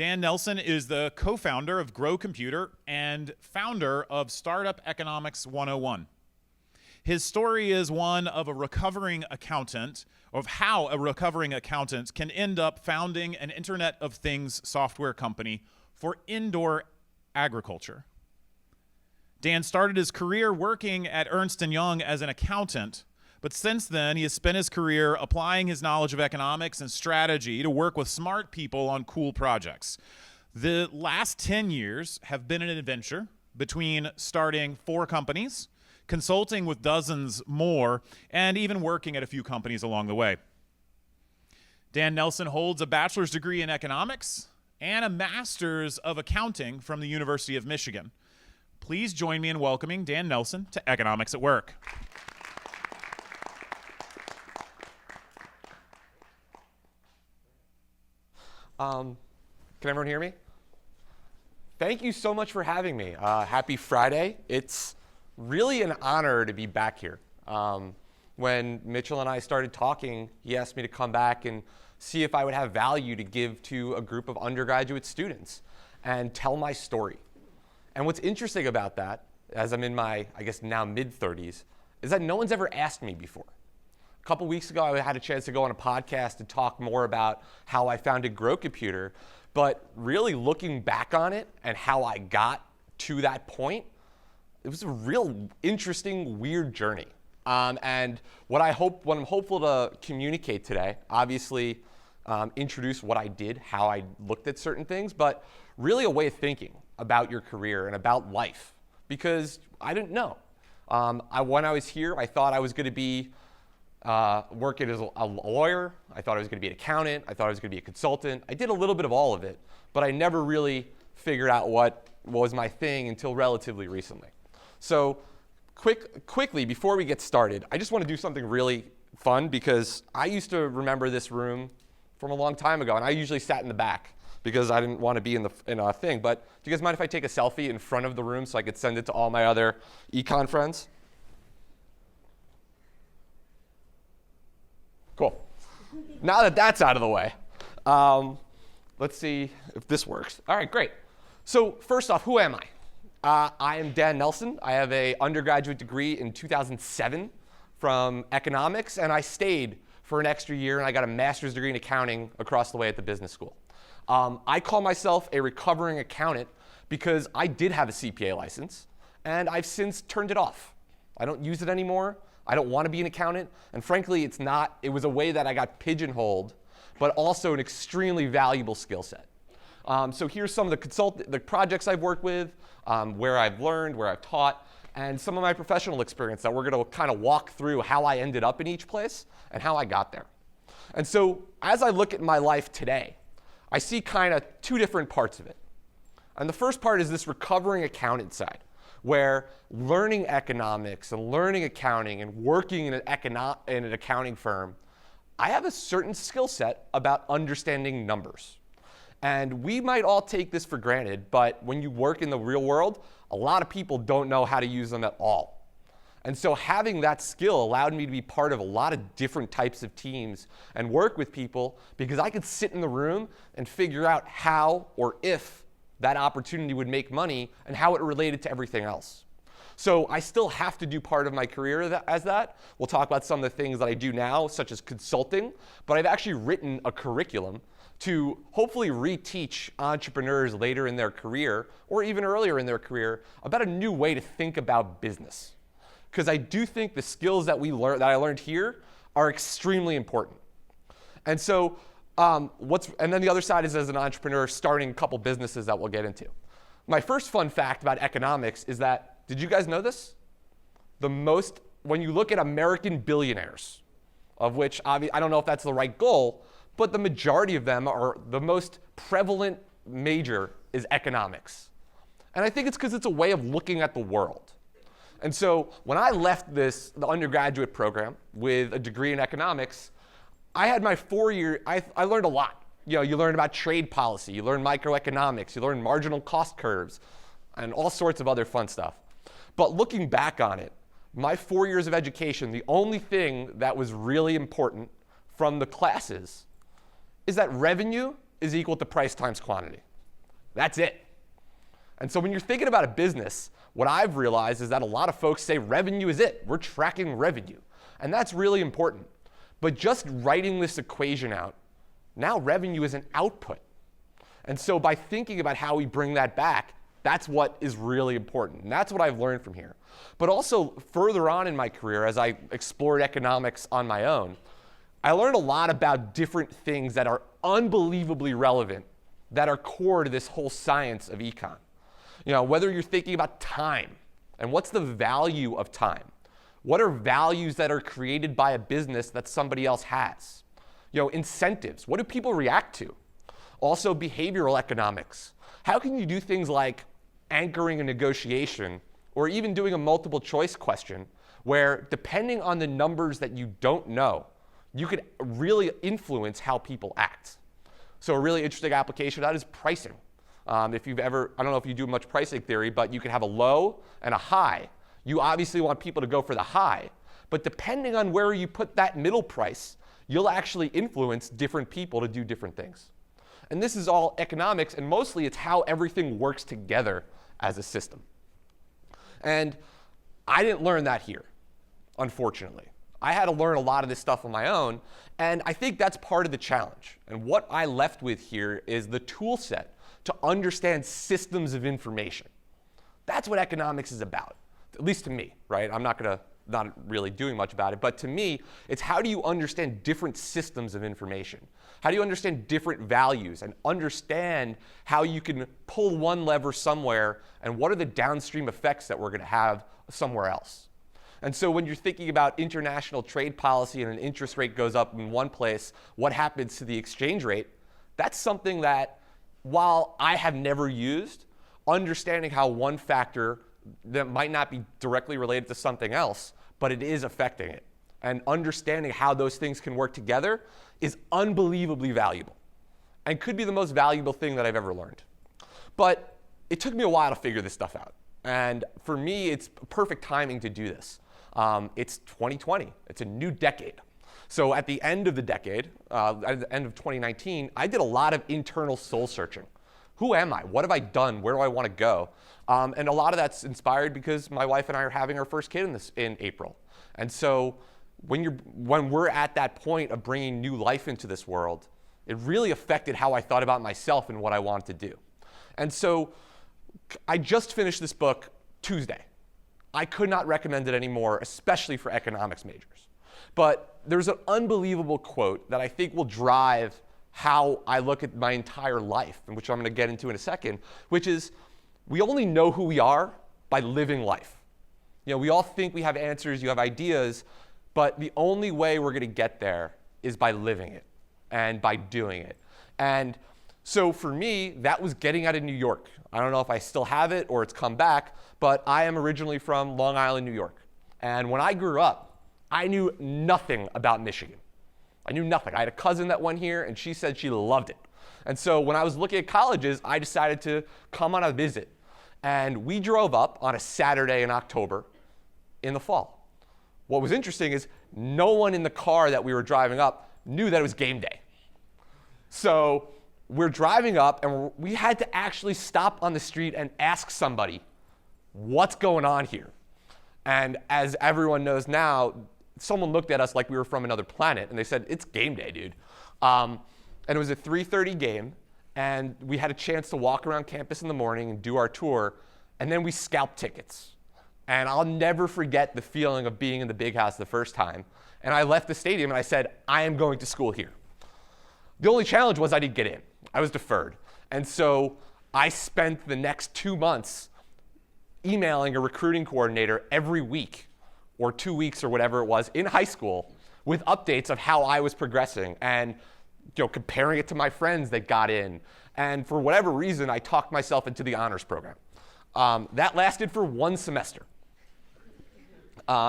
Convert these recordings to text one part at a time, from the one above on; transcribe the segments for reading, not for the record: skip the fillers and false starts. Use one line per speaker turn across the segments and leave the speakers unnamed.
Dan Nelson is the co-founder of Grow Computer and founder of Startup Economics 101. His story is one of a recovering accountant, of how a recovering accountant can end up founding an Internet of Things software company for indoor agriculture. Dan started his career working at Ernst & Young as an accountant, but since then he has spent his career applying his knowledge of economics and strategy to work with smart people on cool projects. The last 10 years have been an adventure between starting 4 companies, consulting with dozens more, and even working at a few companies along the way. Dan Nelson holds a bachelor's degree in economics and a master's of accounting from the University of Michigan. Please join me in welcoming Dan Nelson to Economics at Work.
Can everyone hear me? Thank you so much for having me. Happy Friday. It's really an honor to be back here. When Mitchell and I started talking, he asked me to come back and see if I would have value to give to a group of undergraduate students and tell my story. And what's interesting about that, as I'm in my, I guess now mid-30s, is that no one's ever asked me before. A couple weeks ago, I had a chance to go on a podcast and talk more about how I founded Grow Computer, but really looking back on it and how I got to that point, it was a real interesting, weird journey. And what I'm hopeful to communicate today, obviously introduce what I did, how I looked at certain things, but really a way of thinking about your career and about life, because I didn't know. When I was here, I thought I was going to be working as a lawyer. I thought I was going to be an accountant. I thought I was going to be a consultant. I did a little bit of all of it, but I never really figured out what was my thing until relatively recently. So quickly, before we get started, I just want to do something really fun, because I used to remember this room from a long time ago, and I usually sat in the back because I didn't want to be in a thing. But do you guys mind if I take a selfie in front of the room so I could send it to all my other Econ friends? Cool. Now that that's out of the way, let's see if this works. All right, great. So first off, who am I? I am Dan Nelson. I have an undergraduate degree in 2007 from economics, and I stayed for an extra year, and I got a master's degree in accounting across the way at the business school. I call myself a recovering accountant because I did have a CPA license, and I've since turned it off. I don't use it anymore. I don't want to be an accountant, and frankly, it was a way that I got pigeonholed, but also an extremely valuable skill set. So here's some of the projects I've worked with, where I've learned, where I've taught, and some of my professional experience that we're going to kind of walk through how I ended up in each place and how I got there. And so as I look at my life today, I see kind of 2 different parts of it. And the first part is this recovering accountant side, where learning economics and learning accounting and working in an accounting firm, I have a certain skill set about understanding numbers. And we might all take this for granted, but when you work in the real world, a lot of people don't know how to use them at all. And so having that skill allowed me to be part of a lot of different types of teams and work with people, because I could sit in the room and figure out how or if that opportunity would make money and how it related to everything else. So I still have to do part of my career as that. We'll talk about some of the things that I do now, such as consulting, but I've actually written a curriculum to hopefully reteach entrepreneurs later in their career, or even earlier in their career, about a new way to think about business. Because I do think the skills that I learned here are extremely important. And so, and then the other side is, as an entrepreneur, starting a couple businesses that we'll get into. My first fun fact about economics is that, did you guys know this? When you look at American billionaires, of which I don't know if that's the right goal, but the majority of them are, the most prevalent major is economics. And I think it's because it's a way of looking at the world. And so when I left the undergraduate program with a degree in economics, I had my 4-year, I learned a lot. You learn about trade policy, you learn microeconomics, you learn marginal cost curves, and all sorts of other fun stuff. But looking back on it, my 4 years of education, the only thing that was really important from the classes is that revenue is equal to price times quantity. That's it. And so when you're thinking about a business, what I've realized is that a lot of folks say revenue is it. We're tracking revenue. And that's really important. But just writing this equation out, now revenue is an output. And so by thinking about how we bring that back, that's what is really important. And that's what I've learned from here. But also further on in my career, as I explored economics on my own, I learned a lot about different things that are unbelievably relevant, that are core to this whole science of econ. Whether you're thinking about time and what's the value of time. What are values that are created by a business that somebody else has? Incentives. What do people react to? Also, behavioral economics. How can you do things like anchoring a negotiation or even doing a multiple choice question where, depending on the numbers that you don't know, you could really influence how people act? So a really interesting application of that is pricing. If you've ever, I don't know if you do much pricing theory, but you can have a low and a high. You obviously want people to go for the high, but depending on where you put that middle price, you'll actually influence different people to do different things. And this is all economics, and mostly it's how everything works together as a system. And I didn't learn that here, unfortunately. I had to learn a lot of this stuff on my own, and I think that's part of the challenge. And what I left with here is the tool set to understand systems of information. That's what economics is about, at least to me, right? I'm not really doing much about it, but to me, it's how do you understand different systems of information? How do you understand different values and understand how you can pull one lever somewhere and what are the downstream effects that we're going to have somewhere else? And so when you're thinking about international trade policy and an interest rate goes up in one place, what happens to the exchange rate? That's something that, while I have never used, understanding how one factor that might not be directly related to something else, but it is affecting it, and understanding how those things can work together is unbelievably valuable and could be the most valuable thing that I've ever learned. But it took me a while to figure this stuff out. And for me, it's perfect timing to do this. It's 2020. It's a new decade. So at the end of the decade, at the end of 2019, I did a lot of internal soul searching. Who am I? What have I done? Where do I want to go? And a lot of that's inspired because my wife and I are having our first kid in April. And so when we're at that point of bringing new life into this world, it really affected how I thought about myself and what I wanted to do. And so I just finished this book Tuesday. I could not recommend it anymore, especially for economics majors. But there's an unbelievable quote that I think will drive how I look at my entire life, and which I'm going to get into in a second, which is we only know who we are by living life. We all think we have answers, you have ideas, but the only way we're going to get there is by living it and by doing it. And so for me, that was getting out of New York. I don't know if I still have it or it's come back, but I am originally from Long Island, New York. And when I grew up, I knew nothing about Michigan. I knew nothing. I had a cousin that went here, and she said she loved it. And so when I was looking at colleges, I decided to come on a visit. And we drove up on a Saturday in October in the fall. What was interesting is no one in the car that we were driving up knew that it was game day. So we're driving up, and we had to actually stop on the street and ask somebody, what's going on here? And as everyone knows now, someone looked at us like we were from another planet, and they said, it's game day, dude. And it was a 3:30 game, and we had a chance to walk around campus in the morning and do our tour, and then we scalped tickets. And I'll never forget the feeling of being in the big house the first time. And I left the stadium, and I said, I am going to school here. The only challenge was I didn't get in. I was deferred. And so I spent the next 2 months emailing a recruiting coordinator every week or 2 weeks or whatever it was in high school with updates of how I was progressing and comparing it to my friends that got in. And for whatever reason, I talked myself into the honors program. That lasted for 1 semester.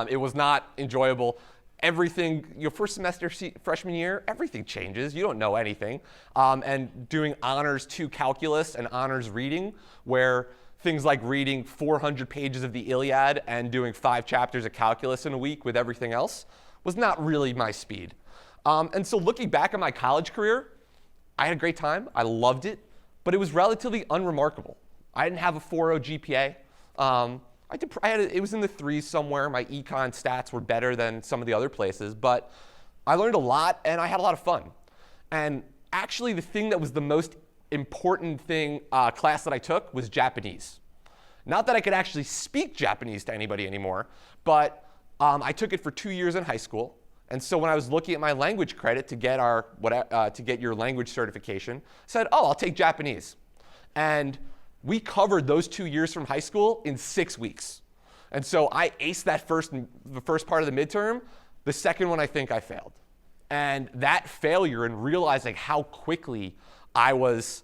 It was not enjoyable. Everything, first semester, freshman year, everything changes. You don't know anything. And doing honors 2 calculus and honors reading, where things like reading 400 pages of the Iliad and doing 5 chapters of calculus in a week with everything else was not really my speed. And so looking back at my college career, I had a great time. I loved it. but it was relatively unremarkable. I didn't have a 4.0 GPA. It was in the threes somewhere. My econ stats were better than some of the other places, but I learned a lot and I had a lot of fun. And actually the thing that was the most important class that I took was Japanese. Not that I could actually speak Japanese to anybody anymore, but I took it for 2 years in high school. And so when I was looking at my language credit to get your language certification, I said, oh, I'll take Japanese. And we covered those 2 years from high school in 6 weeks. And so I aced the first part of the midterm. The second one, I think I failed. And that failure and realizing how quickly I was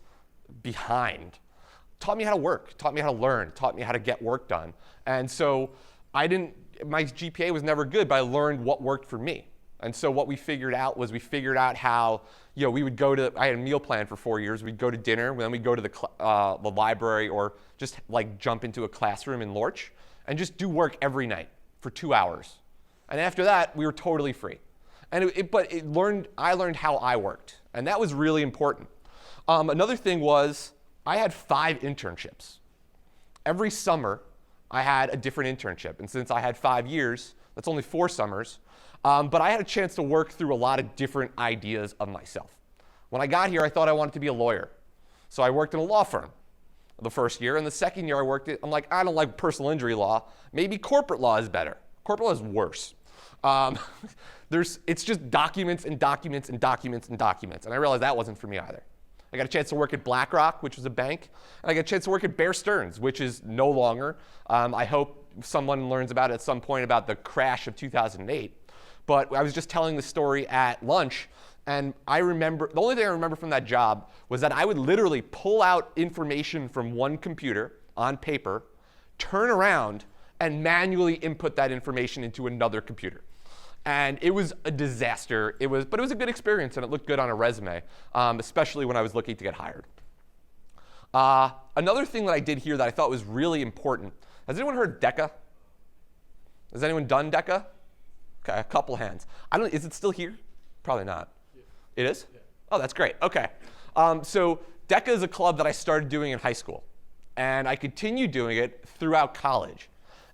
behind taught me how to work, taught me how to learn, taught me how to get work done. And so my GPA was never good, but I learned what worked for me. And so what we figured out how, we would I had a meal plan for 4 years. We'd go to dinner, then we'd go to the library or just like jump into a classroom in Lorch and just do work every night for 2 hours. And after that, we were totally free. And I learned how I worked. And that was really important. Another thing was I had 5 internships. Every summer, I had a different internship. And since I had 5 years, that's only 4 summers. But I had a chance to work through a lot of different ideas of myself. When I got here, I thought I wanted to be a lawyer. So I worked in a law firm the first year. And the second year I'm like, I don't like personal injury law. Maybe corporate law is better. Corporate law is worse. It's just documents and documents and documents and documents. And I realized that wasn't for me either. I got a chance to work at BlackRock, which was a bank. And I got a chance to work at Bear Stearns, which is no longer. I hope someone learns about it at some point about the crash of 2008. But I was just telling the story at lunch, and the only thing I remember from that job was that I would literally pull out information from one computer on paper, turn around, and manually input that information into another computer. And it was a disaster. But it was a good experience, and it looked good on a resume, especially when I was looking to get hired. Another thing that I did here that I thought was really important. Has anyone heard DECA? Has anyone done DECA? Okay, a couple hands. Is it still here? Probably not. Yeah. It is? Yeah. Oh, that's great. Okay. So DECA is a club that I started doing in high school, and I continued doing it throughout college.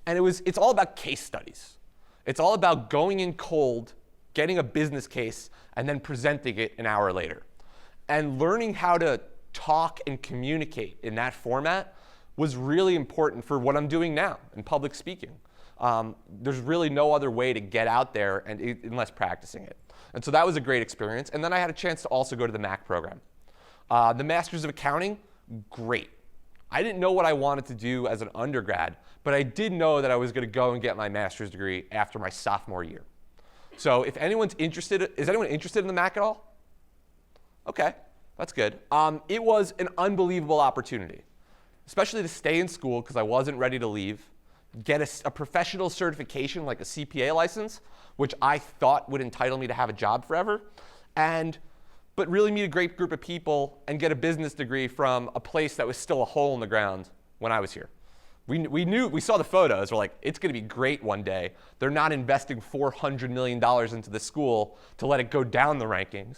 And it's all about case studies. It's all about going in cold, getting a business case, and then presenting it an hour later. And learning how to talk and communicate in that format was really important for what I'm doing now in public speaking. There's really no other way to get out there unless practicing it. And so that was a great experience. And then I had a chance to also go to the MAC program. The Masters of Accounting, great. I didn't know what I wanted to do as an undergrad, but I did know that I was going to go and get my master's degree after my sophomore year. So if anyone's interested, is anyone interested in the MAC at all? Okay, that's good. It was an unbelievable opportunity, especially to stay in school because I wasn't ready to leave, get a professional certification like a CPA license, which I thought would entitle me to have a job forever, but really meet a great group of people and get a business degree from a place that was still a hole in the ground when I was here. We saw the photos. We're like, it's going to be great one day. They're not investing $400 million into the school to let it go down the rankings.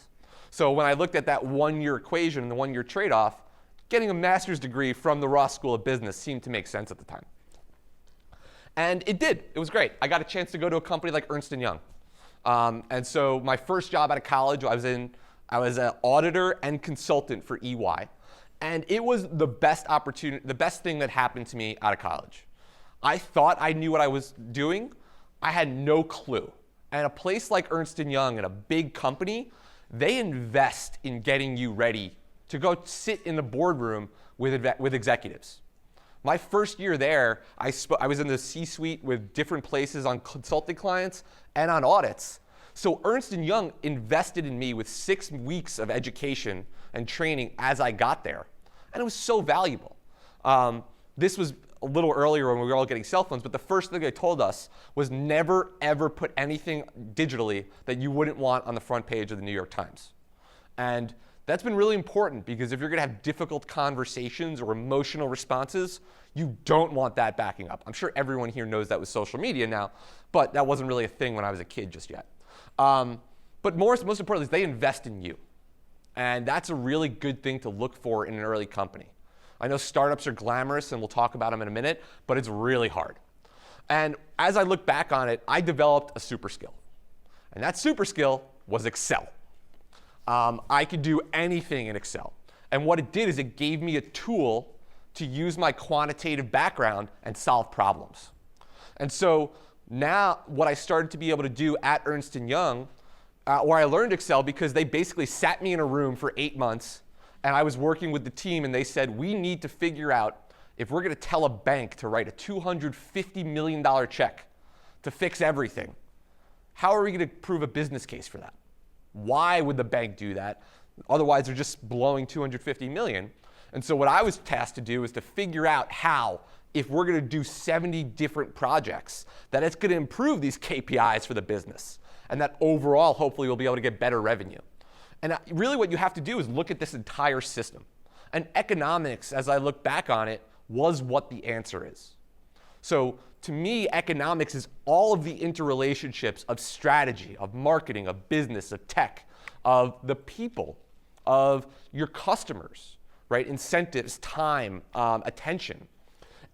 So when I looked at that one-year equation and the one-year trade-off, getting a master's degree from the Ross School of Business seemed to make sense at the time. And it did. It was great. I got a chance to go to a company like Ernst & Young. And so my first job out of college, I was an auditor and consultant for EY. And it was the best opportunity, the best thing that happened to me out of college. I thought I knew what I was doing. I had no clue. And a place like Ernst & Young and a big company, they invest in getting you ready to go sit in the boardroom with executives. My first year there, I was in the C-suite with different places on consulting clients and on audits. So Ernst & Young invested in me with 6 weeks of education and training as I got there. And it was so valuable. This was a little earlier when we were all getting cell phones, but the first thing they told us was never, ever put anything digitally that you wouldn't want on the front page of the New York Times. And that's been really important because if you're going to have difficult conversations or emotional responses, you don't want that backing up. I'm sure everyone here knows that with social media now, but that wasn't really a thing when I was a kid just yet. But most importantly, is they invest in you. And that's a really good thing to look for in an early company. I know startups are glamorous, and we'll talk about them in a minute, but it's really hard. And as I look back on it, I developed a super skill. And that super skill was Excel. I could do anything in Excel. And what it did is it gave me a tool to use my quantitative background and solve problems. And so now what I started to be able to do at Ernst & Young, where I learned Excel because they basically sat me in a room for 8 months, and I was working with the team, and they said, we need to figure out if we're going to tell a bank to write a $250 million check to fix everything, how are we going to prove a business case for that? Why would the bank do that? Otherwise, they're just blowing $250 million. And so what I was tasked to do is to figure out how, if we're going to do 70 different projects, that it's going to improve these KPIs for the business. And that overall, hopefully, we'll be able to get better revenue. And really what you have to do is look at this entire system. And economics, as I look back on it, was what the answer is. So to me, economics is all of the interrelationships of strategy, of marketing, of business, of tech, of the people, of your customers, right? Incentives, time, attention.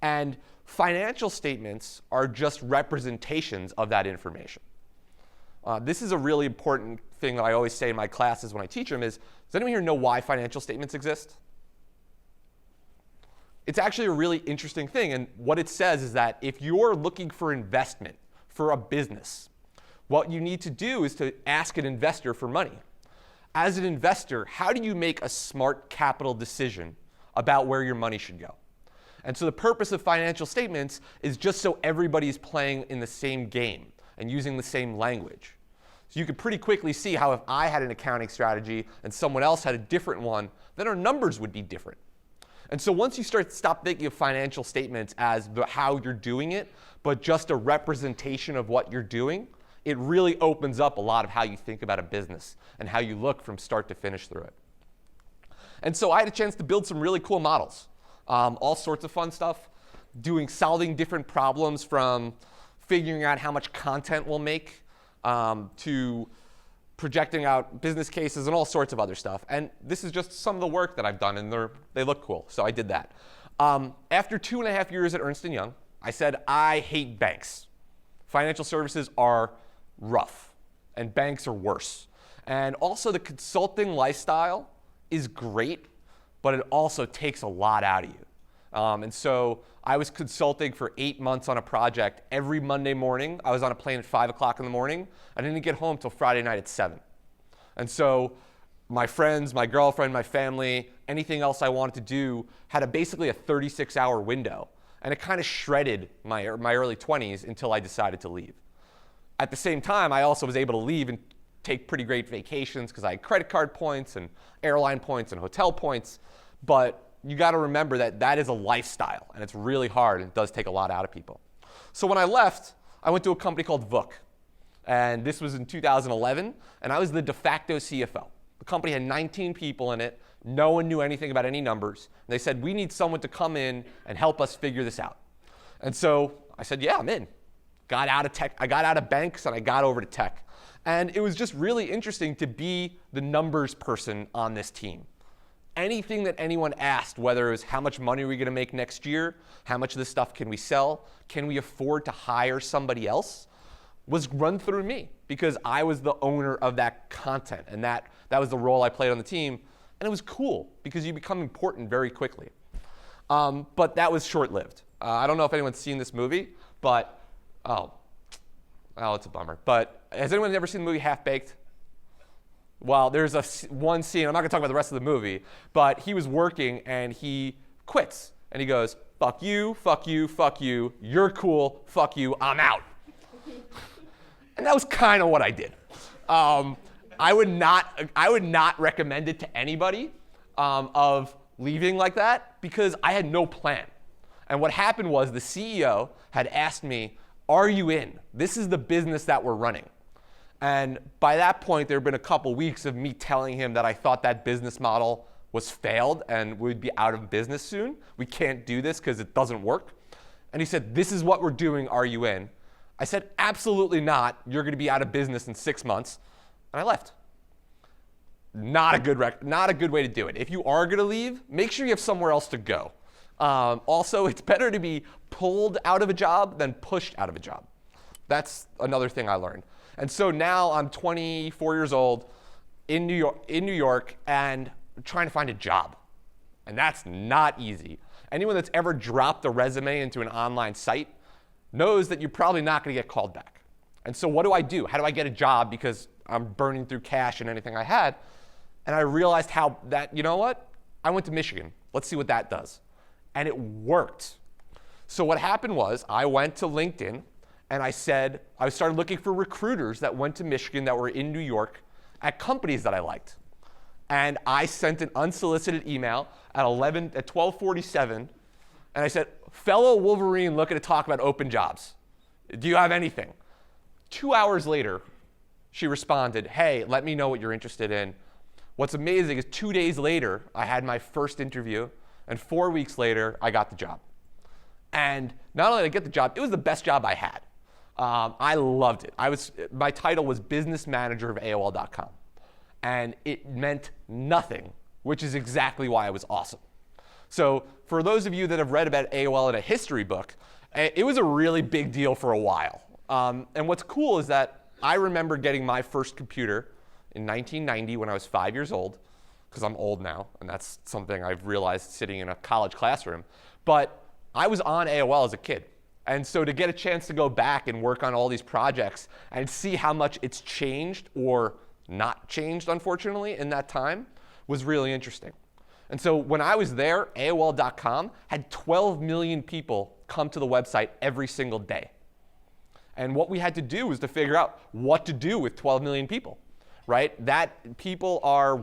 And financial statements are just representations of that information. This is a really important thing that I always say in my classes when I teach them is, does anyone here know why financial statements exist? It's actually a really interesting thing, and what it says is that if you're looking for investment for a business, what you need to do is to ask an investor for money. As an investor, how do you make a smart capital decision about where your money should go? And so the purpose of financial statements is just so everybody's playing in the same game and using the same language. So you could pretty quickly see how if I had an accounting strategy and someone else had a different one, then our numbers would be different. And so once you stop thinking of financial statements as how you're doing it, but just a representation of what you're doing, it really opens up a lot of how you think about a business and how you look from start to finish through it. And so I had a chance to build some really cool models, all sorts of fun stuff, solving different problems from figuring out how much content we'll make to projecting out business cases and all sorts of other stuff. And this is just some of the work that I've done, and they look cool, so I did that. After 2.5 years at Ernst & Young, I said, I hate banks. Financial services are rough, and banks are worse. And also the consulting lifestyle is great, but it also takes a lot out of you. And so I was consulting for 8 months on a project. Every Monday morning, I was on a plane at 5 o'clock in the morning. I didn't get home till Friday night at 7. And so my friends, my girlfriend, my family, anything else I wanted to do had basically a 36-hour window. And it kind of shredded my early 20s until I decided to leave. At the same time, I also was able to leave and take pretty great vacations because I had credit card points and airline points and hotel points. But you got to remember that that is a lifestyle, and it's really hard, and it does take a lot out of people. So when I left, I went to a company called Vook, and this was in 2011, and I was the de facto CFO. The company had 19 people in it. No one knew anything about any numbers. And they said, we need someone to come in and help us figure this out. And so I said, yeah, I'm in. Got out of tech. I got out of banks, and I got over to tech. And it was just really interesting to be the numbers person on this team. Anything that anyone asked, whether it was how much money are we going to make next year, how much of this stuff can we sell, can we afford to hire somebody else, was run through me because I was the owner of that content, and that was the role I played on the team. And it was cool because you become important very quickly. But that was short-lived. I don't know if anyone's seen this movie, but oh, it's a bummer. But has anyone ever seen the movie Half-Baked? Well, there's one scene, I'm not going to talk about the rest of the movie, but he was working and he quits. And he goes, fuck you, fuck you, fuck you, you're cool, fuck you, I'm out. And that was kind of what I did. I would not recommend it to anybody of leaving like that because I had no plan. And what happened was the CEO had asked me, are you in? This is the business that we're running. And by that point, there had been a couple weeks of me telling him that I thought that business model was failed and we'd be out of business soon. We can't do this because it doesn't work. And he said, this is what we're doing, are you in? I said, absolutely not. You're going to be out of business in 6 months. And I left. not a good way to do it. If you are going to leave, make sure you have somewhere else to go. Also, it's better to be pulled out of a job than pushed out of a job. That's another thing I learned. And so now I'm 24 years old in New York and trying to find a job. And that's not easy. Anyone that's ever dropped a resume into an online site knows that you're probably not going to get called back. And so what do I do? How do I get a job because I'm burning through cash and anything I had? And I realized how that, you know what? I went to Michigan. Let's see what that does. And it worked. So what happened was I went to LinkedIn and I started looking for recruiters that went to Michigan that were in New York at companies that I liked. And I sent an unsolicited email at 12:47, and I said, fellow Wolverine looking to talk about open jobs. Do you have anything? 2 hours later, she responded, hey, let me know what you're interested in. What's amazing is 2 days later, I had my first interview, and 4 weeks later, I got the job. And not only did I get the job, it was the best job I had. I loved it. My title was business manager of AOL.com. And it meant nothing, which is exactly why it was awesome. So for those of you that have read about AOL in a history book, it was a really big deal for a while. And what's cool is that I remember getting my first computer in 1990 when I was 5 years old, because I'm old now, and that's something I've realized sitting in a college classroom. But I was on AOL as a kid. And so to get a chance to go back and work on all these projects and see how much it's changed or not changed, unfortunately, in that time was really interesting. And so when I was there, AOL.com had 12 million people come to the website every single day. And what we had to do was to figure out what to do with 12 million people, right? That people are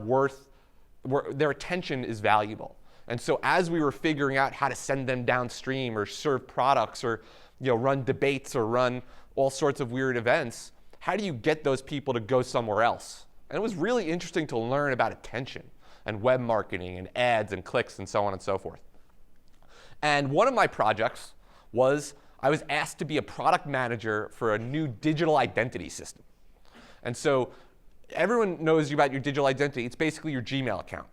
their attention is valuable. And so as we were figuring out how to send them downstream or serve products or run debates or run all sorts of weird events, how do you get those people to go somewhere else? And it was really interesting to learn about attention and web marketing and ads and clicks and so on and so forth. And one of my projects was I was asked to be a product manager for a new digital identity system. And so everyone knows about your digital identity. It's basically your Gmail account.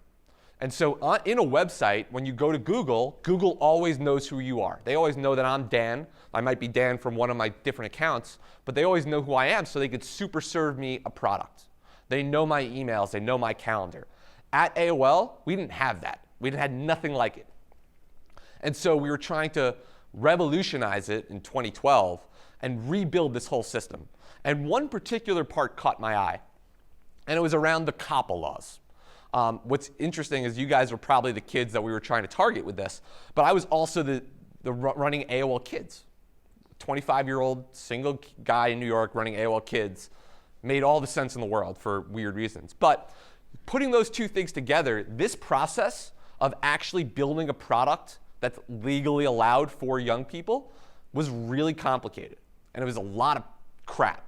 And so in a website, when you go to Google, Google always knows who you are. They always know that I'm Dan. I might be Dan from one of my different accounts, but they always know who I am so they could super serve me a product. They know my emails. They know my calendar. At AOL, we didn't have that. We had nothing like it. And so we were trying to revolutionize it in 2012 and rebuild this whole system. And one particular part caught my eye, and it was around the COPPA laws. What's interesting is you guys were probably the kids that we were trying to target with this, but I was also the running AOL Kids. 25-year-old single guy in New York running AOL Kids made all the sense in the world for weird reasons. But putting those two things together, this process of actually building a product that's legally allowed for young people was really complicated, and it was a lot of crap.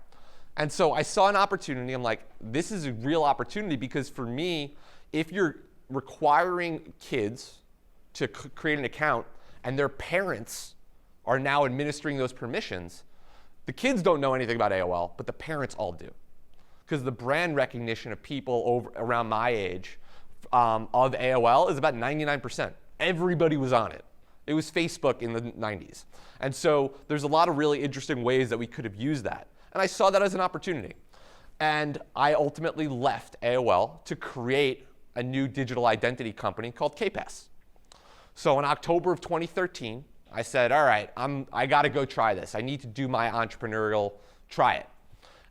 And so I saw an opportunity. I'm like, this is a real opportunity because for me, if you're requiring kids to create an account and their parents are now administering those permissions, the kids don't know anything about AOL, but the parents all do. Because the brand recognition of people around my age of AOL is about 99%. Everybody was on it. It was Facebook in the 90s. And so there's a lot of really interesting ways that we could have used that. And I saw that as an opportunity. And I ultimately left AOL to create a new digital identity company called KPass. So in October of 2013, I said, all right, I got to go try this. I need to do my entrepreneurial try it.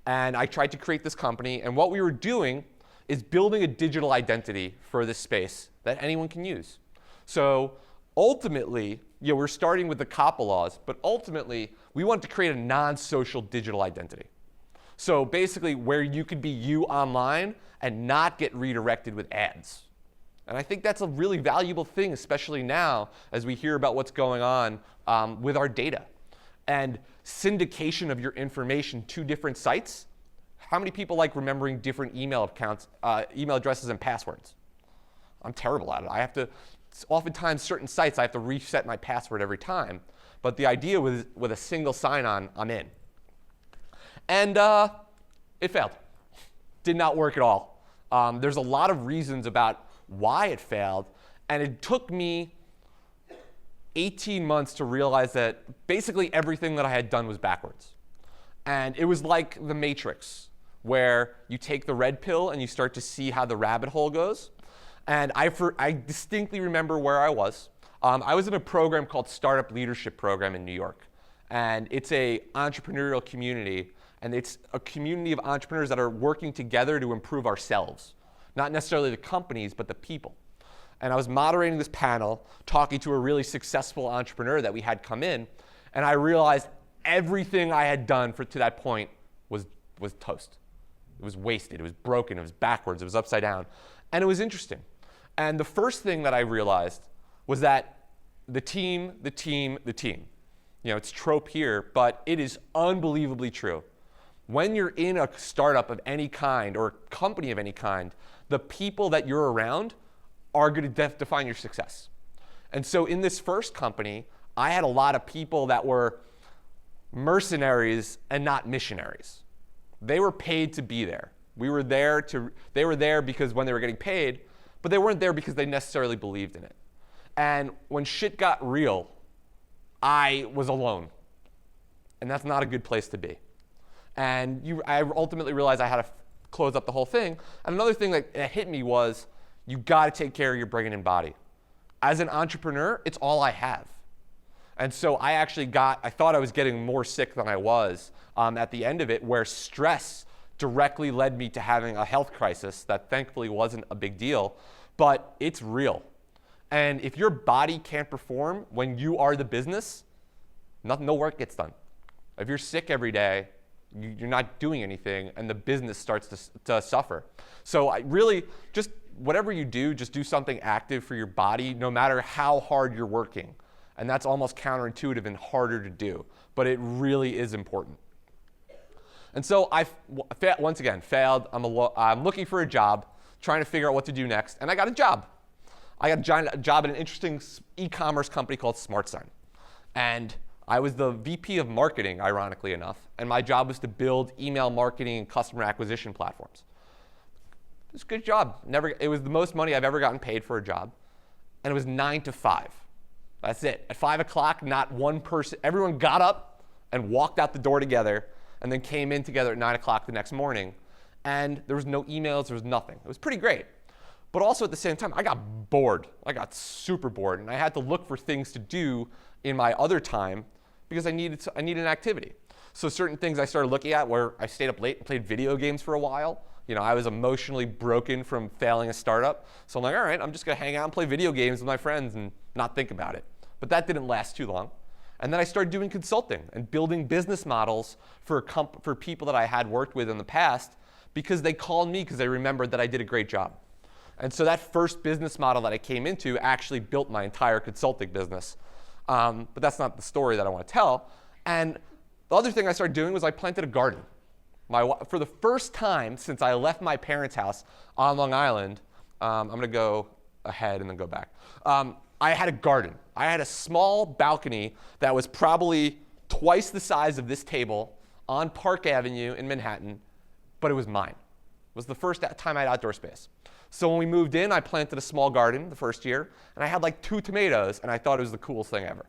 And I tried to create this company. And what we were doing is building a digital identity for this space that anyone can use. So ultimately, we're starting with the COPPA laws, but ultimately, we want to create a non-social digital identity. So basically, where you could be you online and not get redirected with ads. And I think that's a really valuable thing, especially now as we hear about what's going on with our data. And syndication of your information to different sites. How many people like remembering different email accounts, email addresses and passwords? I'm terrible at it. Oftentimes certain sites, I have to reset my password every time. But the idea with a single sign-on, I'm in. And it failed. Did not work at all. There's a lot of reasons about why it failed, and it took me 18 months to realize that basically everything that I had done was backwards. And it was like the Matrix, where you take the red pill and you start to see how the rabbit hole goes. And I distinctly remember where I was. I was in a program called Startup Leadership Program in New York. And it's a entrepreneurial community. And it's a community of entrepreneurs that are working together to improve ourselves. Not necessarily the companies, but the people. And I was moderating this panel, talking to a really successful entrepreneur that we had come in. And I realized everything I had done to that point was toast. It was wasted. It was broken. It was backwards. It was upside down. And it was interesting. And the first thing that I realized was that the team. You know, it's trope here, but it is unbelievably true. When you're in a startup of any kind or a company of any kind, the people that you're around are going to define your success. And so in this first company, I had a lot of people that were mercenaries and not missionaries. They were paid to be there. They were there because when they were getting paid, but they weren't there because they necessarily believed in it. And when shit got real, I was alone. And that's not a good place to be. And I ultimately realized I had to close up the whole thing. And another thing that hit me was, you got to take care of your brain and body. As an entrepreneur, it's all I have. And so I thought I was getting more sick than I was at the end of it, where stress directly led me to having a health crisis that thankfully wasn't a big deal, but it's real. And if your body can't perform when you are the business, no work gets done. If you're sick every day, you're not doing anything, and the business starts to suffer. So I really, just whatever you do, just do something active for your body, no matter how hard you're working. And that's almost counterintuitive and harder to do, but it really is important. And so I, once again, failed. I'm looking for a job, trying to figure out what to do next, and I got a job. I got a job at an interesting e-commerce company called SmartSign. And I was the VP of marketing, ironically enough, and my job was to build email marketing and customer acquisition platforms. It was a good job. It was the most money I've ever gotten paid for a job, and it was 9 to 5. That's it. At 5 o'clock, not one person, everyone got up and walked out the door together, and then came in together at 9 o'clock the next morning, and there was no emails, there was nothing. It was pretty great. But also at the same time, I got bored. I got super bored, and I had to look for things to do in my other time because I needed an activity. So certain things I started looking at where I stayed up late and played video games for a while. You know, I was emotionally broken from failing a startup. So I'm like, all right, I'm just gonna hang out and play video games with my friends and not think about it. But that didn't last too long. And then I started doing consulting and building business models for people that I had worked with in the past, because they called me because they remembered that I did a great job. And so that first business model that I came into actually built my entire consulting business. But that's not the story that I want to tell. And the other thing I started doing was I planted a garden. For the first time since I left my parents' house on Long Island, I'm going to go ahead and then go back. I had a garden. I had a small balcony that was probably twice the size of this table on Park Avenue in Manhattan, but it was mine. It was the first time I had outdoor space. So when we moved in, I planted a small garden the first year, and I had like 2 tomatoes, and I thought it was the coolest thing ever.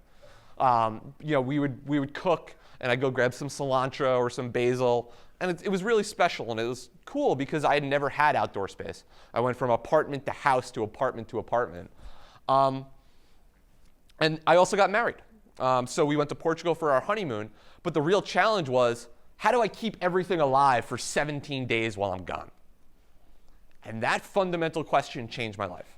You know, we would cook, and I'd go grab some cilantro or some basil, and it was really special, and it was cool because I had never had outdoor space. I went from apartment to house to apartment to apartment. And I also got married. So we went to Portugal for our honeymoon, but the real challenge was, how do I keep everything alive for 17 days while I'm gone? And that fundamental question changed my life.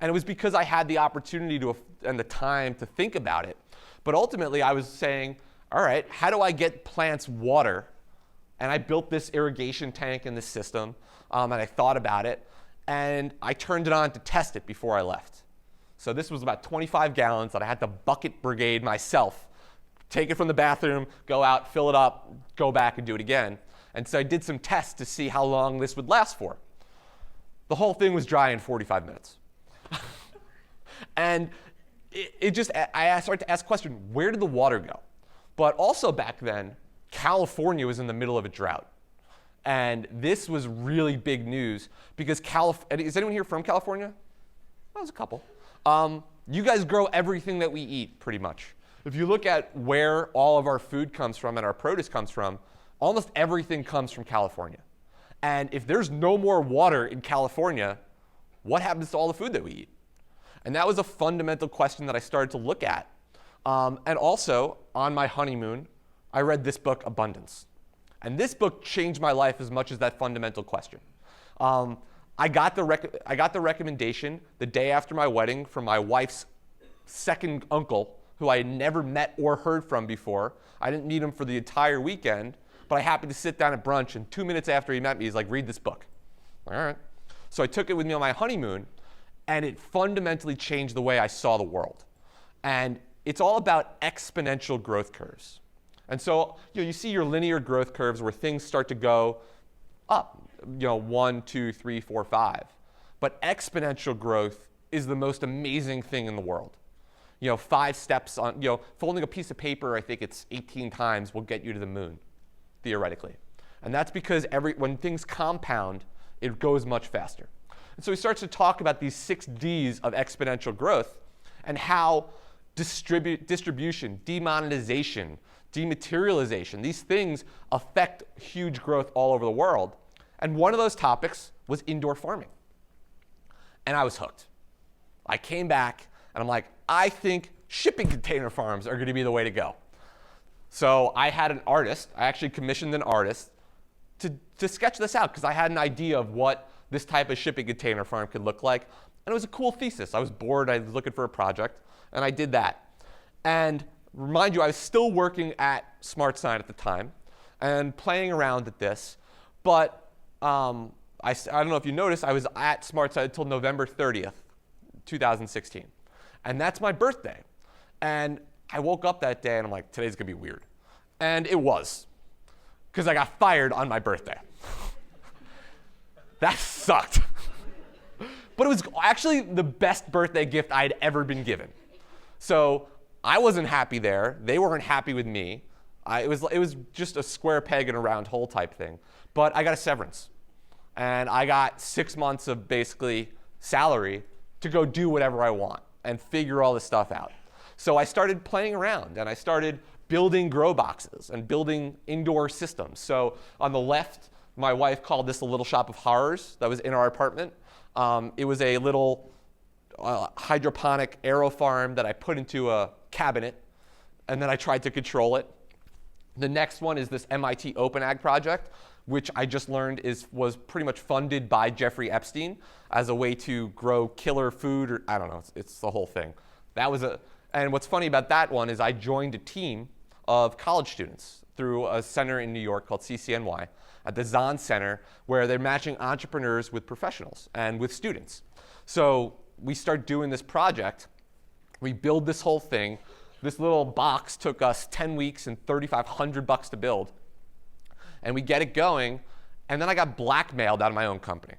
And it was because I had the opportunity and the time to think about it. But ultimately, I was saying, all right, how do I get plants water? And I built this irrigation tank in this system, and I thought about it. And I turned it on to test it before I left. So this was about 25 gallons that I had to bucket brigade myself, take it from the bathroom, go out, fill it up, go back and do it again. And so I did some tests to see how long this would last for. The whole thing was dry in 45 minutes. And I started to ask the question, where did the water go? But also back then, California was in the middle of a drought. And this was really big news because is anyone here from California? Well, there's a couple. You guys grow everything that we eat, pretty much. If you look at where all of our food comes from and our produce comes from, almost everything comes from California. And if there's no more water in California, what happens to all the food that we eat? And that was a fundamental question that I started to look at. And also, on my honeymoon, I read this book, Abundance. And this book changed my life as much as that fundamental question. I got the recommendation the day after my wedding from my wife's second uncle, who I had never met or heard from before. I didn't meet him for the entire weekend, but I happened to sit down at brunch, and 2 minutes after he met me, he's like, read this book. All right. So I took it with me on my honeymoon, and it fundamentally changed the way I saw the world. And it's all about exponential growth curves. And so you see your linear growth curves where things start to go up, 1, 2, 3, 4, 5. But exponential growth is the most amazing thing in the world. 5 steps on, folding a piece of paper, I think it's 18 times, will get you to the moon, theoretically. And that's because when things compound, it goes much faster. And so he starts to talk about these 6 Ds of exponential growth and how distribution, demonetization, dematerialization, these things affect huge growth all over the world. And one of those topics was indoor farming. And I was hooked. I came back and I'm like, I think shipping container farms are going to be the way to go. So I had an artist, I actually commissioned an artist to sketch this out because I had an idea of what this type of shipping container farm could look like. And it was a cool thesis. I was bored, I was looking for a project, and I did that. And remind you, I was still working at SmartSign at the time and playing around with this. But I don't know if you noticed, I was at SmartSign until November 30th, 2016. And that's my birthday. And I woke up that day and I'm like, today's gonna be weird. And it was, because I got fired on my birthday. That sucked. But it was actually the best birthday gift I'd ever been given. So I wasn't happy there. They weren't happy with me. It was just a square peg in a round hole type thing. But I got a severance. And I got 6 months of basically salary to go do whatever I want and figure all this stuff out. So I started playing around and I started building grow boxes and building indoor systems. So on the left, my wife called this a little shop of horrors that was in our apartment. It was a little hydroponic aero farm that I put into a cabinet, and then I tried to control it. The next one is this MIT Open Ag project, which I just learned was pretty much funded by Jeffrey Epstein as a way to grow killer food, or I don't know, it's the whole thing. And what's funny about that one is I joined a team of college students through a center in New York called CCNY at the Zahn Center, where they're matching entrepreneurs with professionals and with students. So we start doing this project. We build this whole thing. This little box took us 10 weeks and $3,500 to build. And we get it going, and then I got blackmailed out of my own company.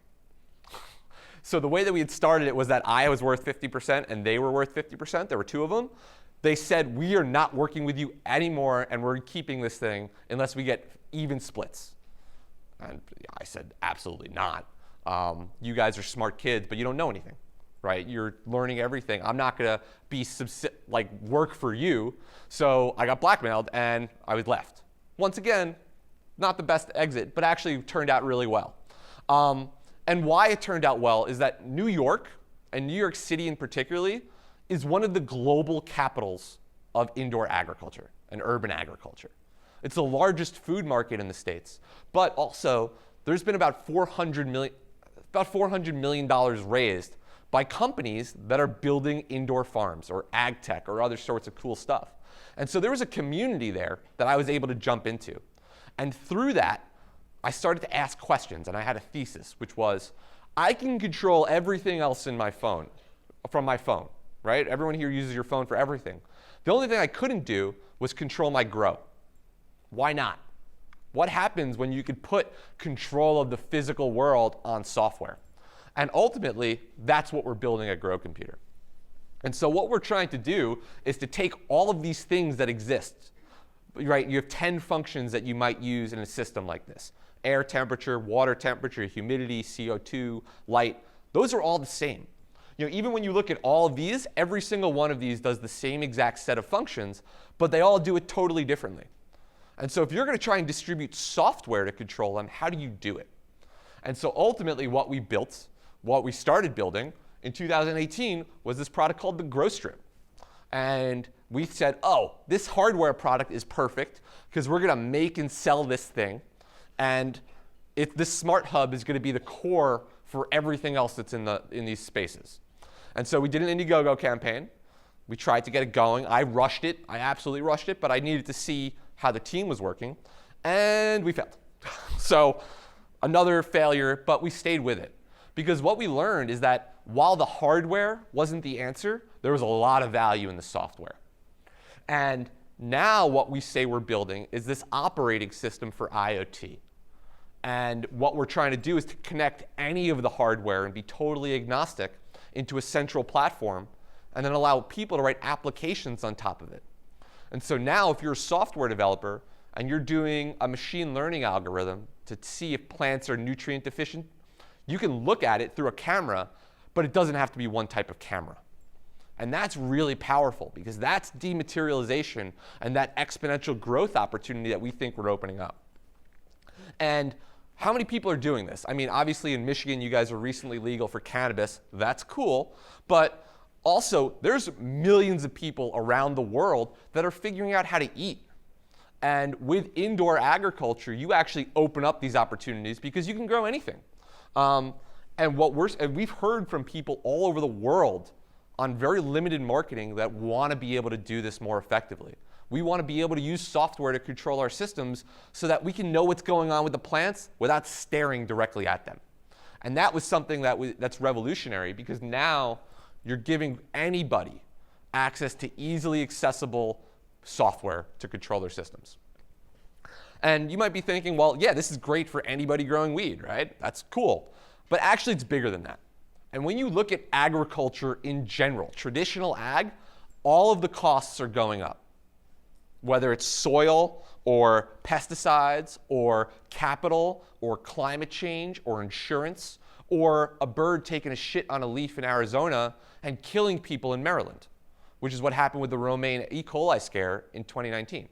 So the way that we had started it was that I was worth 50% and they were worth 50%. There were 2 of them. They said, we are not working with you anymore, and we're keeping this thing unless we get even splits. And I said, absolutely not. You guys are smart kids, but you don't know anything, right? You're learning everything. I'm not going to be work for you. So I got blackmailed, and I was left. Once again, not the best exit, but actually turned out really well. And why it turned out well is that New York, and New York City in particularly, is one of the global capitals of indoor agriculture and urban agriculture. It's the largest food market in the States. But also, there's been about $400 million raised by companies that are building indoor farms or ag tech or other sorts of cool stuff. And so there was a community there that I was able to jump into. And through that, I started to ask questions, and I had a thesis, which was, I can control everything else in my phone, from my phone, right? Everyone here uses your phone for everything. The only thing I couldn't do was control my grow. Why not? What happens when you could put control of the physical world on software? And ultimately, that's what we're building at Grow Computer. And so what we're trying to do is to take all of these things that exist, right? You have 10 functions that you might use in a system like this. Air temperature, water temperature, humidity, CO2, light, those are all the same. Even when you look at all of these, every single one of these does the same exact set of functions, but they all do it totally differently. And so if you're going to try and distribute software to control them, how do you do it? And so ultimately what we started building in 2018 was this product called the Grow Strip. And we said, oh, this hardware product is perfect because we're going to make and sell this thing. And this smart hub is going to be the core for everything else that's in these spaces. And so we did an Indiegogo campaign. We tried to get it going. I rushed it. I absolutely rushed it, but I needed to see how the team was working. And we failed. So another failure, but we stayed with it. Because what we learned is that while the hardware wasn't the answer, there was a lot of value in the software. And now what we say we're building is this operating system for IoT. And what we're trying to do is to connect any of the hardware and be totally agnostic into a central platform and then allow people to write applications on top of it. And so now if you're a software developer and you're doing a machine learning algorithm to see if plants are nutrient deficient, you can look at it through a camera, but it doesn't have to be one type of camera. And that's really powerful because that's dematerialization and that exponential growth opportunity that we think we're opening up. And how many people are doing this? I mean, obviously in Michigan, you guys are recently legal for cannabis. That's cool. But also, there's millions of people around the world that are figuring out how to eat. And with indoor agriculture, you actually open up these opportunities because you can grow anything. And we've heard from people all over the world on very limited marketing that want to be able to do this more effectively. We want to be able to use software to control our systems so that we can know what's going on with the plants without staring directly at them. And that was something that's revolutionary because now you're giving anybody access to easily accessible software to control their systems. And you might be thinking, well, yeah, this is great for anybody growing weed, right? That's cool. But actually, it's bigger than that. And when you look at agriculture in general, traditional ag, all of the costs are going up. Whether it's soil or pesticides or capital or climate change or insurance or a bird taking a shit on a leaf in Arizona and killing people in Maryland, which is what happened with the romaine E. coli scare in 2019.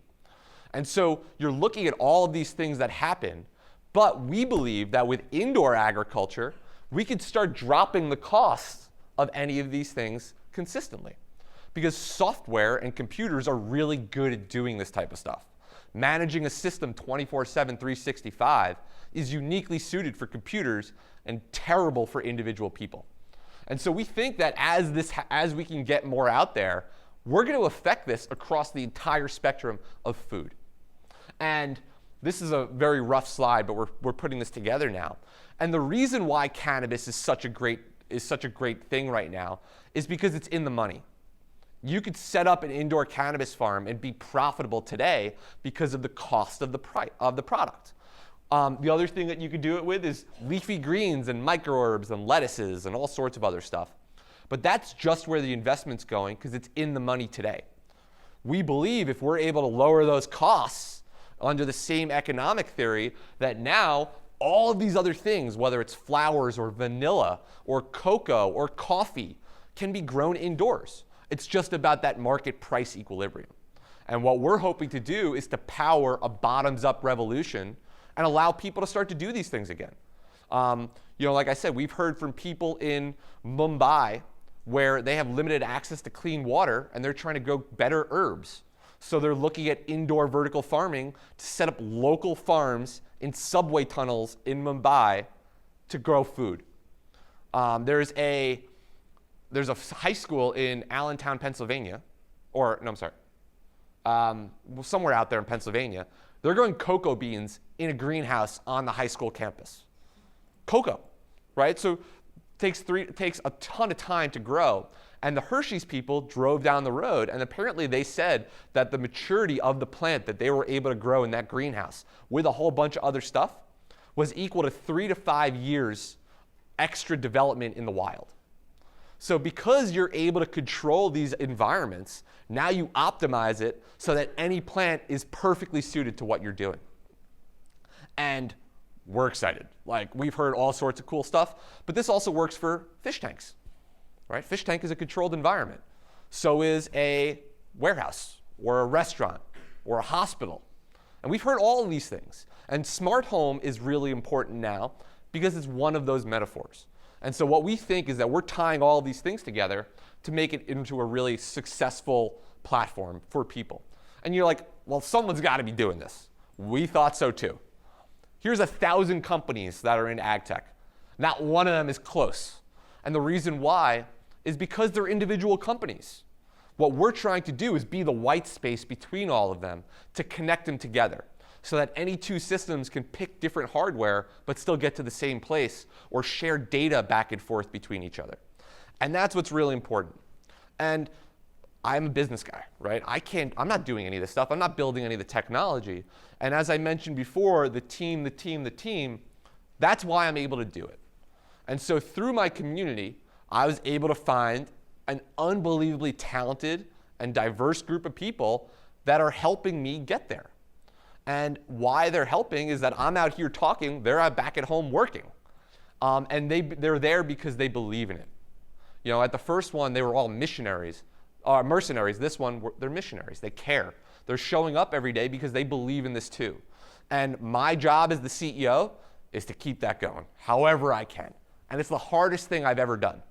And so you're looking at all of these things that happen, but we believe that with indoor agriculture, we could start dropping the costs of any of these things consistently. Because software and computers are really good at doing this type of stuff. Managing a system 24/7, 365 is uniquely suited for computers and terrible for individual people. And so we think that as we can get more out there, we're going to affect this across the entire spectrum of food. And this is a very rough slide, but we're putting this together now. And the reason why cannabis is such a great thing right now is because it's in the money. You could set up an indoor cannabis farm and be profitable today because of the cost of the product. The other thing that you could do it with is leafy greens and microherbs and lettuces and all sorts of other stuff. But that's just where the investment's going because it's in the money today. We believe if we're able to lower those costs under the same economic theory, that now all of these other things, whether it's flowers or vanilla or cocoa or coffee, can be grown indoors. It's just about that market price equilibrium. And what we're hoping to do is to power a bottoms-up revolution and allow people to start to do these things again. Like I said, we've heard from people in Mumbai where they have limited access to clean water and they're trying to grow better herbs. So they're looking at indoor vertical farming to set up local farms in subway tunnels in Mumbai to grow food. There's a high school in Allentown, Pennsylvania, somewhere out there in Pennsylvania. They're growing cocoa beans in a greenhouse on the high school campus. Cocoa, right? So it takes a ton of time to grow. And the Hershey's people drove down the road, and apparently they said that the maturity of the plant that they were able to grow in that greenhouse with a whole bunch of other stuff was equal to 3 to 5 years extra development in the wild. So because you're able to control these environments, now you optimize it so that any plant is perfectly suited to what you're doing. And we're excited. Like, we've heard all sorts of cool stuff, but this also works for fish tanks, right? Fish tank is a controlled environment. So is a warehouse or a restaurant or a hospital. And we've heard all of these things. And smart home is really important now because it's one of those metaphors. And so what we think is that we're tying all of these things together to make it into a really successful platform for people. And you're like, well, someone's got to be doing this. We thought so too. Here's 1,000 companies that are in ag tech. Not one of them is close. And the reason why is because they're individual companies. What we're trying to do is be the white space between all of them to connect them together so that any two systems can pick different hardware but still get to the same place or share data back and forth between each other. And that's what's really important. And I'm a business guy, right? I'm not doing any of this stuff. I'm not building any of the technology. And as I mentioned before, the team, that's why I'm able to do it. And so through my community, I was able to find an unbelievably talented and diverse group of people that are helping me get there. And why they're helping is that I'm out here talking, they're out back at home working. And they're there because they believe in it. You know, at the first one, they were all mercenaries. This one, they're missionaries. They care. They're showing up every day because they believe in this too. And my job as the CEO is to keep that going, however I can. And it's the hardest thing I've ever done.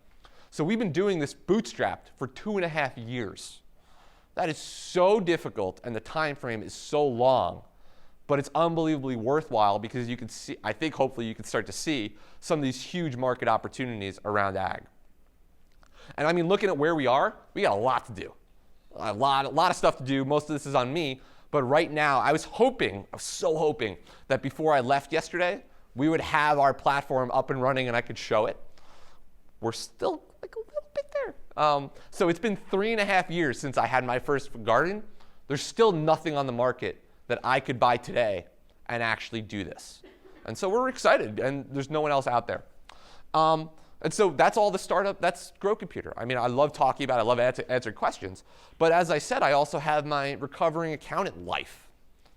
So we've been doing this bootstrapped for 2.5 years. That is so difficult, and the time frame is so long, but it's unbelievably worthwhile because you can see, I think hopefully you can start to see some of these huge market opportunities around ag. And I mean, looking at where we are, we got a lot to do. A lot of stuff to do. Most of this is on me. But right now, I was so hoping that before I left yesterday, we would have our platform up and running and I could show it. We're still like a little bit there. So it's been 3.5 years since I had my first garden. There's still nothing on the market that I could buy today and actually do this. And so we're excited, and there's no one else out there. And so that's all the startup, that's Grow Computer. I mean, I love talking about it, I love answering questions. But as I said, I also have my recovering accountant life.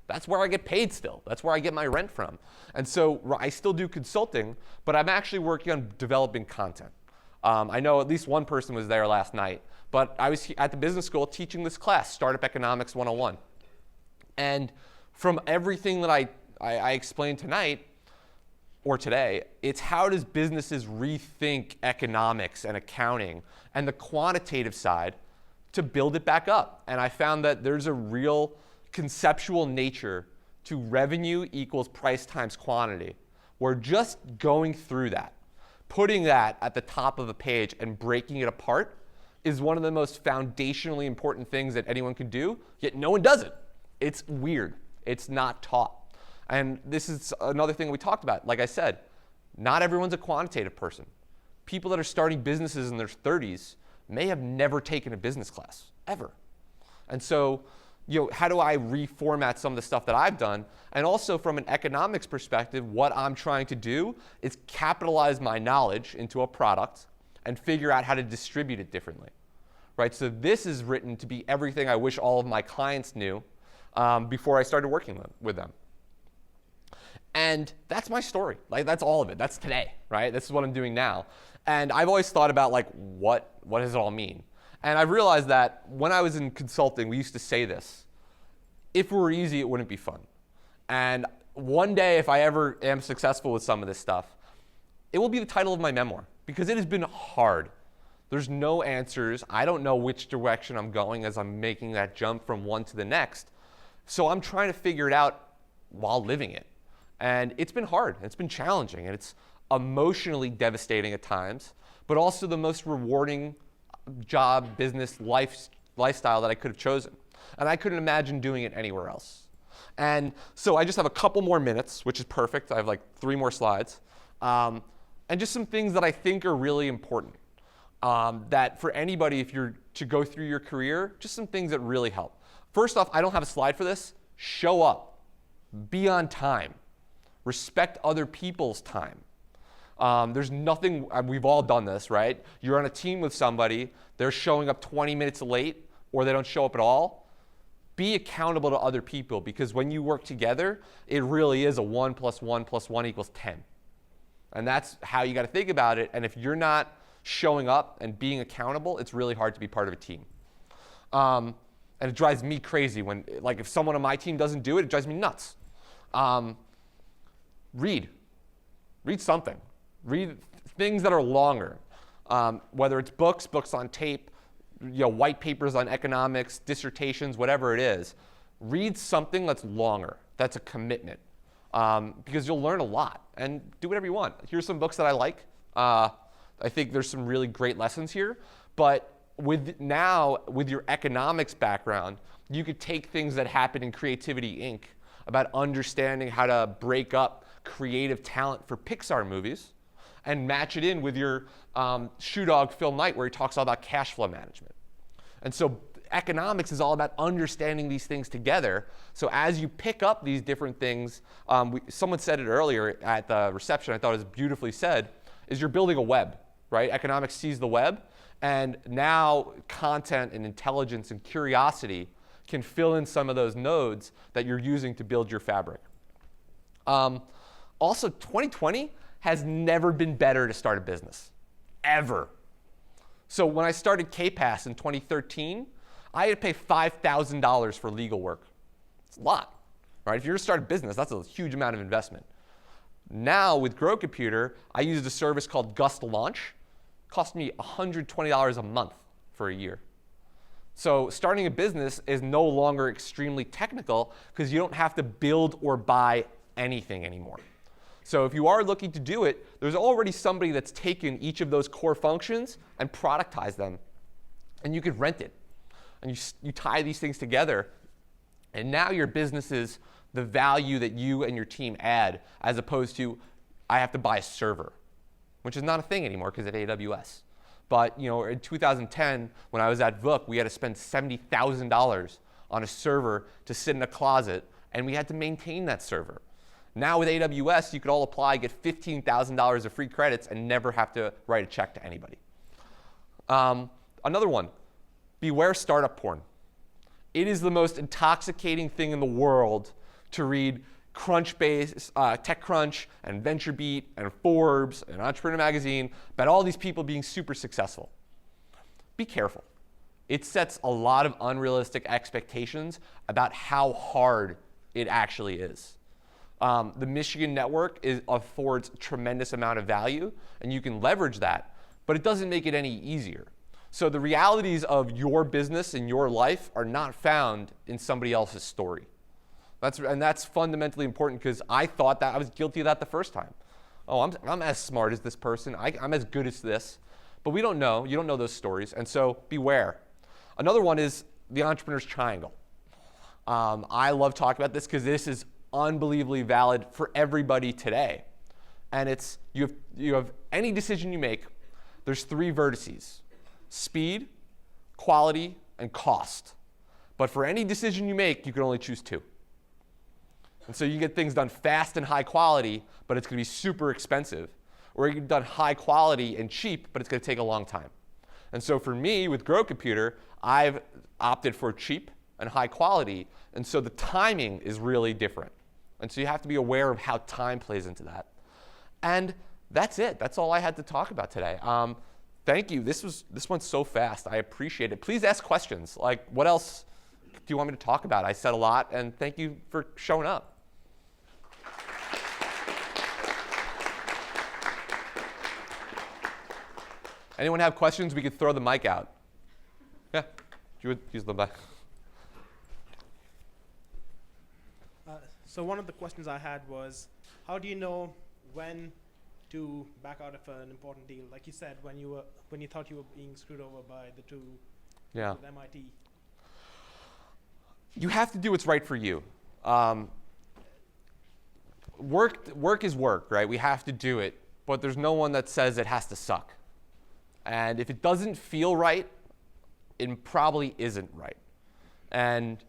That's where I get paid still. That's where I get my rent from. And so I still do consulting, but I'm actually working on developing content. I know at least one person was there last night, but I was at the business school teaching this class, Startup Economics 101. And from everything that I explained tonight, or today, it's how does businesses rethink economics and accounting and the quantitative side to build it back up. And I found that there's a real conceptual nature to revenue equals price times quantity. We're just going through that. Putting that at the top of a page and breaking it apart is one of the most foundationally important things that anyone can do, yet no one does it. It's weird. It's not taught. And this is another thing we talked about. Like I said, not everyone's a quantitative person. People that are starting businesses in their 30s may have never taken a business class, ever. And so, how do I reformat some of the stuff that I've done? And also from an economics perspective, what I'm trying to do is capitalize my knowledge into a product and figure out how to distribute it differently, right? So this is written to be everything I wish all of my clients knew before I started working with them. And that's my story. Like, that's all of it. That's today, right? This is what I'm doing now. And I've always thought about, like, what does it all mean? And I've realized that when I was in consulting, we used to say this: if it were easy, it wouldn't be fun. And one day, if I ever am successful with some of this stuff, it will be the title of my memoir, because it has been hard. There's no answers. I don't know which direction I'm going as I'm making that jump from one to the next. So I'm trying to figure it out while living it. And it's been hard, it's been challenging, and it's emotionally devastating at times, but also the most rewarding job, business, lifestyle that I could have chosen. And I couldn't imagine doing it anywhere else. And so I just have a couple more minutes, which is perfect. I have like 3 more slides. And just some things that I think are really important. That for anybody, if you're to go through your career, just some things that really help. First off, I don't have a slide for this. Show up. Be on time. Respect other people's time. There's nothing, we've all done this, right? You're on a team with somebody, they're showing up 20 minutes late, or they don't show up at all. be accountable to other people, because when you work together, it really is a 1 + 1 + 1 = 10. And that's how you got to think about it. And if you're not showing up and being accountable, it's really hard to be part of a team. And it drives me crazy when, like, if someone on my team doesn't do it, it drives me nuts. Read something. Read things that are longer, whether it's books on tape, white papers on economics, dissertations, whatever it is. Read something that's longer. That's a commitment, because you'll learn a lot. And do whatever you want. Here's some books that I like. I think there's some really great lessons here. But with your economics background, you could take things that happen in Creativity Inc. about understanding how to break up creative talent for Pixar movies and match it in with your Shoe Dog Phil Knight, where he talks all about cash flow management. And so economics is all about understanding these things together. So as you pick up these different things, someone said it earlier at the reception, I thought it was beautifully said, is you're building a web, right? Economics sees the web, and now content and intelligence and curiosity can fill in some of those nodes that you're using to build your fabric. Also, 2020 has never been better to start a business, ever. So when I started KPass in 2013, I had to pay $5,000 for legal work. It's a lot, right? If you're going to start a business, that's a huge amount of investment. Now with Grow Computer, I used a service called Gust Launch. It cost me $120 a month for a year. So starting a business is no longer extremely technical because you don't have to build or buy anything anymore. So if you are looking to do it, there's already somebody that's taken each of those core functions and productized them, and you could rent it. And you tie these things together, and now your business is the value that you and your team add, as opposed to, I have to buy a server, which is not a thing anymore because at AWS. But in 2010, when I was at Vook, we had to spend $70,000 on a server to sit in a closet, and we had to maintain that server. Now with AWS, you could all apply, get $15,000 of free credits, and never have to write a check to anybody. Another one, beware startup porn. It is the most intoxicating thing in the world to read Crunchbase, TechCrunch, and VentureBeat, and Forbes, and Entrepreneur Magazine about all these people being super successful. Be careful. It sets a lot of unrealistic expectations about how hard it actually is. The Michigan network affords a tremendous amount of value, and you can leverage that, but it doesn't make it any easier. So the realities of your business and your life are not found in somebody else's story. That's fundamentally important, because I thought that I was guilty of that the first time. Oh, I'm as smart as this person. I'm as good as this. But we don't know. You don't know those stories. And so beware. Another one is the entrepreneur's triangle. I love talking about this because this is unbelievably valid for everybody today. And it's you have any decision you make, there's 3 vertices: speed, quality, and cost. But for any decision you make, you can only choose 2. And so you get things done fast and high quality, but it's going to be super expensive. Or you get done high quality and cheap, but it's going to take a long time. And so for me, with Grow Computer, I've opted for cheap and high quality. And so the timing is really different. And so you have to be aware of how time plays into that. And that's it. That's all I had to talk about today. Thank you. This went so fast. I appreciate it. Please ask questions. Like, what else do you want me to talk about? I said a lot, and thank you for showing up. Anyone have questions? We could throw the mic out. Yeah, you would use the mic.
So one of the questions I had was, how do you know when to back out of an important deal? Like you said, when you thought you were being screwed over by the 2 with MIT.
You have to do what's right for you. Work is work, right? We have to do it, but there's no one that says it has to suck. And if it doesn't feel right, it probably isn't right. And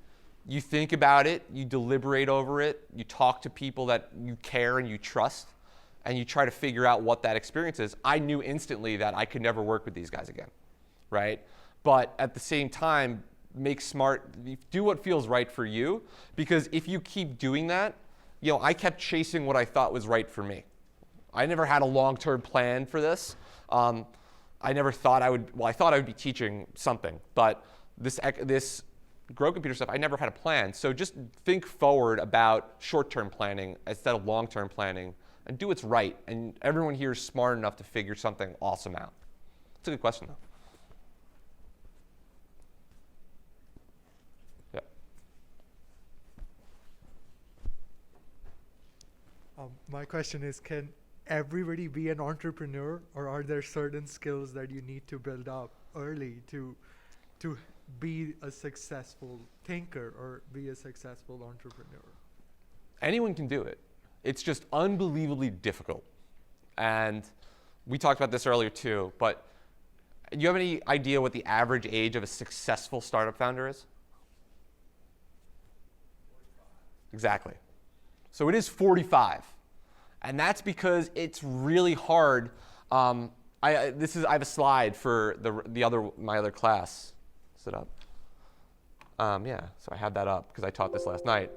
you think about it, you deliberate over it, you talk to people that you care and you trust, and you try to figure out what that experience is. I knew instantly that I could never work with these guys again, right? But at the same time, do what feels right for you, because if you keep doing that, I kept chasing what I thought was right for me. I never had a long-term plan for this. I never thought I thought I would be teaching something, but this Grow Computer stuff, I never had a plan. So just think forward about short-term planning instead of long-term planning, and do what's right. And everyone here is smart enough to figure something awesome out. It's a good question, though.
My question is, can everybody be an entrepreneur, or are there certain skills that you need to build up early to be a successful thinker or be a successful entrepreneur?
Anyone can do it. It's just unbelievably difficult. And we talked about this earlier too, but do you have any idea what the average age of a successful startup founder is? 45. Exactly. So it is 45. And that's because it's really hard. I have a slide for my other class. Is it up? Yeah, so I had that up because I taught this last night.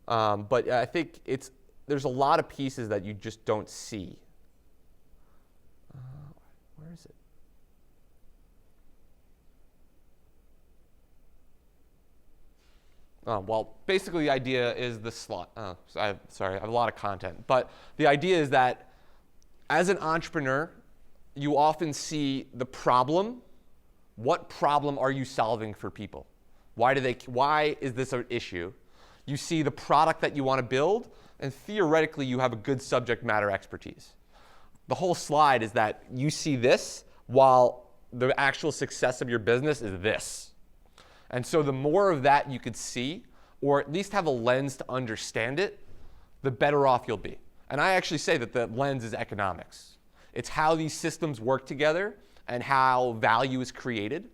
But I think there's a lot of pieces that you just don't see. Where is it? Well, basically the idea is the slot. I have a lot of content. But the idea is that as an entrepreneur, you often see the problem. What problem are you solving for people? Why is this an issue? You see the product that you want to build, and theoretically you have a good subject matter expertise. The whole slide is that you see this while the actual success of your business is this. And so the more of that you could see, or at least have a lens to understand it, the better off you'll be. And I actually say that the lens is economics. It's how these systems work together and how value is created.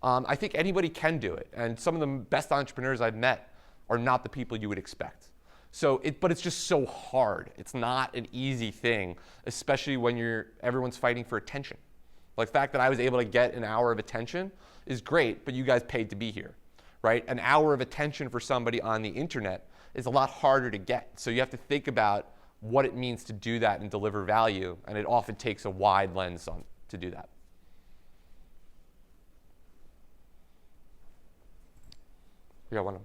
I think anybody can do it. And some of the best entrepreneurs I've met are not the people you would expect. But it's just so hard. It's not an easy thing, especially when everyone's fighting for attention. Like the fact that I was able to get an hour of attention is great, but you guys paid to be here, right? An hour of attention for somebody on the internet is a lot harder to get. So you have to think about what it means to do that and deliver value, and it often takes a wide lens to do that. We got one.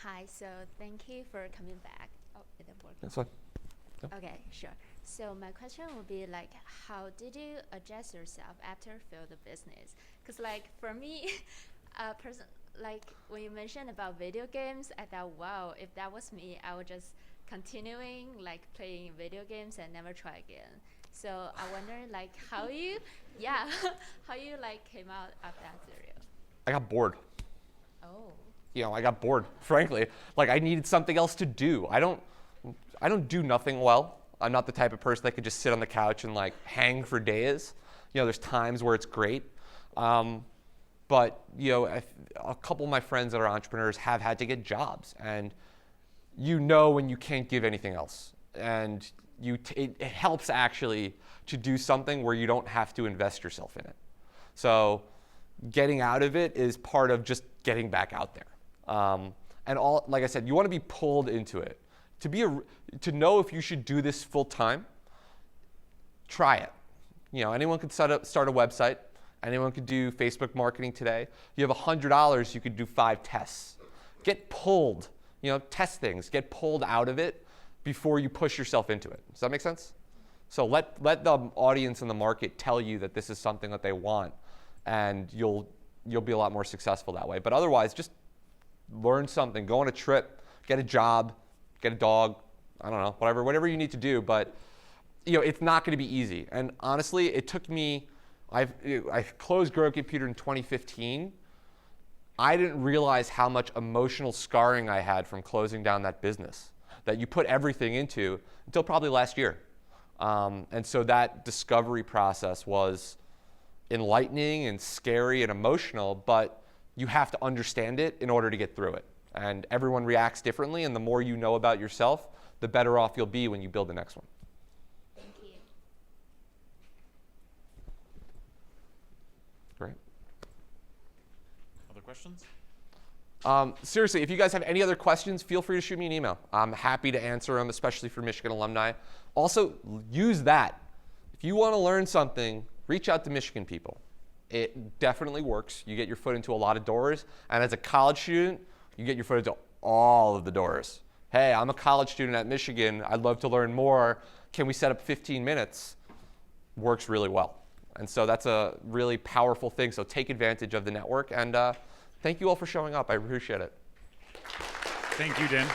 Hi, so thank you for coming back. Oh, it didn't work.
That's fine. Yep.
Okay, sure. So my question would be like, how did you adjust yourself after failed the business? Because like for me, like when you mentioned about video games, I thought, wow, if that was me, I would just continuing like playing video games and never try again. So I wonder like how you like came out of that scenario.
I got bored.
Oh.
I got bored, frankly. Like I needed something else to do. I don't do nothing well. I'm not the type of person that could just sit on the couch and like hang for days. There's times where it's great. But a couple of my friends that are entrepreneurs have had to get jobs, and when you can't give anything else. And it helps actually to do something where you don't have to invest yourself in it. So getting out of it is part of just getting back out there. Like I said, you want to be pulled into it. To know if you should do this full time, try it. Anyone could start a website. Anyone could do Facebook marketing today. You have $100, you could do 5 tests. Get pulled, test things. Get pulled out of it before you push yourself into it. Does that make sense? So let the audience and the market tell you that this is something that they want, and you'll be a lot more successful that way. But otherwise, just learn something. Go on a trip. Get a job. Get a dog. I don't know. Whatever you need to do. But it's not going to be easy. And honestly, it took me. I closed Grow Computer in 2015. I didn't realize how much emotional scarring I had from closing down that business that you put everything into until probably last year. And so that discovery process was enlightening and scary and emotional, but you have to understand it in order to get through it. And everyone reacts differently, and the more you know about yourself, the better off you'll be when you build the next one.
Thank you.
Great.
Other questions?
Seriously, if you guys have any other questions, feel free to shoot me an email. I'm happy to answer them, especially for Michigan alumni. Also, use that. If you want to learn something, reach out to Michigan people. It definitely works. You get your foot into a lot of doors. And as a college student, you get your foot into all of the doors. Hey, I'm a college student at Michigan. I'd love to learn more. Can we set up 15 minutes? Works really well. And so that's a really powerful thing. So take advantage of the network. And thank you all for showing up. I appreciate it.
Thank you, Dan.